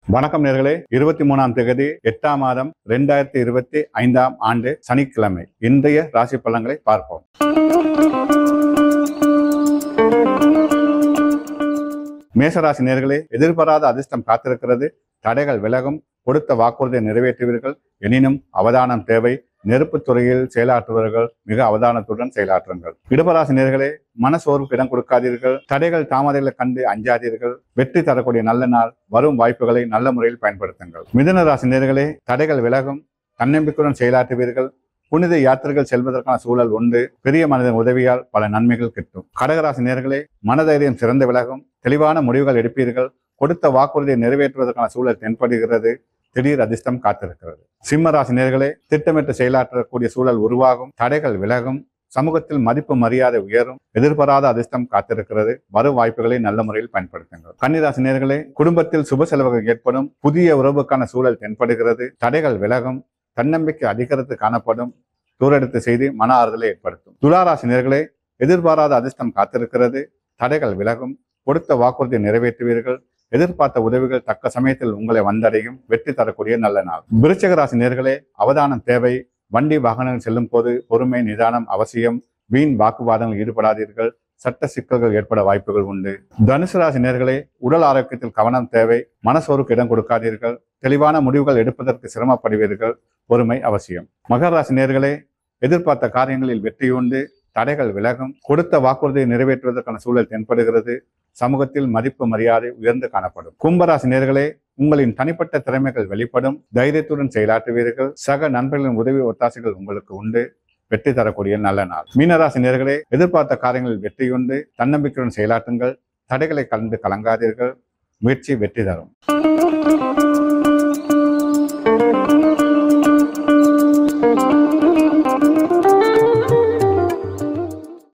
வணக்கம் நேர்களே, 23ஆம் தேதி 8ஆம் மாதம் 2025ஆம் ஆண்டு சனிக்கிழமை இன்றைய ராசி பலன்களை பார்ப்போம். மேசராசி நேர்களே, எதிர்பாராத அதிர்ஷ்டம் காத்திருக்கிறது. தடைகள் விலகும். கொடுத்த வாக்குறுதியை நிறைவேற்றுவீர்கள். எனினும் அவதானம் தேவை. நெருப்புத் துறையில் செயலாற்றுபவர்கள் மிக அவதானத்துடன் செயலாற்றுங்கள். இடபராசி நேர்களே, மனசோர்வுக்கு இடம் கொடுக்காதீர்கள். தடைகள் தாமதங்களை கண்டு அஞ்சாதீர்கள். வெற்றி தரக்கூடிய நல்ல நாள். வரும் வாய்ப்புகளை நல்ல முறையில் பயன்படுத்துங்கள். மிதுன ராசி நேர்களே, தடைகள் விலகும். தன்னம்பிக்கையுடன் செயலாற்றுவீர்கள். புனித யாத்திரைகள் செல்வதற்கான சூழல் உண்டு. பெரிய மனிதன் உதவியால் பல நன்மைகள் கிட்டும். கடகராசி நேர்களே, மனதைரியம் சிறந்த விலகும். தெளிவான முடிவுகள் எடுப்பீர்கள். கொடுத்த வாக்குறுதியை நிறைவேற்றுவதற்கான சூழல் தென்படுகிறது. திடீர் அதிர்ஷ்டம் காத்திருக்கிறது. சிம்ம ராசி நேர்களே, திட்டமிட்டு செயலாற்றக்கூடிய சூழல் உருவாகும். தடைகள் விலகும். சமூகத்தில் மதிப்பு மரியாதை உயரும். எதிர்பாராத அதிர்ஷ்டம் காத்திருக்கிறது. வரும் வாய்ப்புகளை நல்ல முறையில் பயன்படுத்துங்கள். கன்னிராசி நேர்களே, குடும்பத்தில் சுப செலவுகள் ஏற்படும். புதிய உறவுக்கான சூழல் தென்படுகிறது. தடைகள் விலகும். தன்னம்பிக்கை அதிகரித்து காணப்படும். தூரெடுத்து செய்து மன ஆறுதலை ஏற்படுத்தும். துளாராசி நேர்களே, எதிர்பாராத அதிர்ஷ்டம் காத்திருக்கிறது. தடைகள் விலகும். கொடுத்த வாக்குறுதியை நிறைவேற்றுவீர்கள். எதிர்பார்த்த உதவிகள் தக்க சமயத்தில் உங்களை வந்தடையும். வெற்றி தரக்கூடிய நல்ல நாள். விருச்சிக ராசி நேர்களே, அவதானம் தேவை. வண்டி வாகனங்கள் செல்லும் போது பொறுமை நிதானம் அவசியம். வீண் வாக்குவாதங்கள் ஈடுபடாதீர்கள். சட்ட சிக்கல்கள் ஏற்பட வாய்ப்புகள் உண்டு. தனுசு ராசி நேர்களே, உடல் ஆரோக்கியத்தில் கவனம் தேவை. மனசோருக்கு இடம் கொடுக்காதீர்கள். தெளிவான முடிவுகள் எடுப்பதற்கு சிரமப்படுவீர்கள். பொறுமை அவசியம். மகர ராசி நேர்களே, எதிர்பார்த்த காரியங்களில் வெற்றி உண்டு. தடைகள் விலகும். கொடுத்த வாக்குறுதியை நிறைவேற்றுவதற்கான சூழல் தென்படுகிறது. சமூகத்தில் மதிப்பு மரியாதை உயர்ந்து காணப்படும். கும்பராசி நேர்களே, உங்களின் தனிப்பட்ட திறமைகள் வெளிப்படும். தைரியத்துடன் செயலாற்றுவீர்கள். சக நண்பர்களின் உதவி ஒத்தாசைகள் உங்களுக்கு உண்டு. வெற்றி தரக்கூடிய நல்ல நாள். மீனராசி நேர்களே, எதிர்பார்த்த காரியங்களில் வெற்றியுண்டு. தன்னம்பிக்கையுடன் செயலாற்றுங்கள். தடைகளை கலந்து கலங்காதீர்கள். முயற்சி வெற்றி தரும்.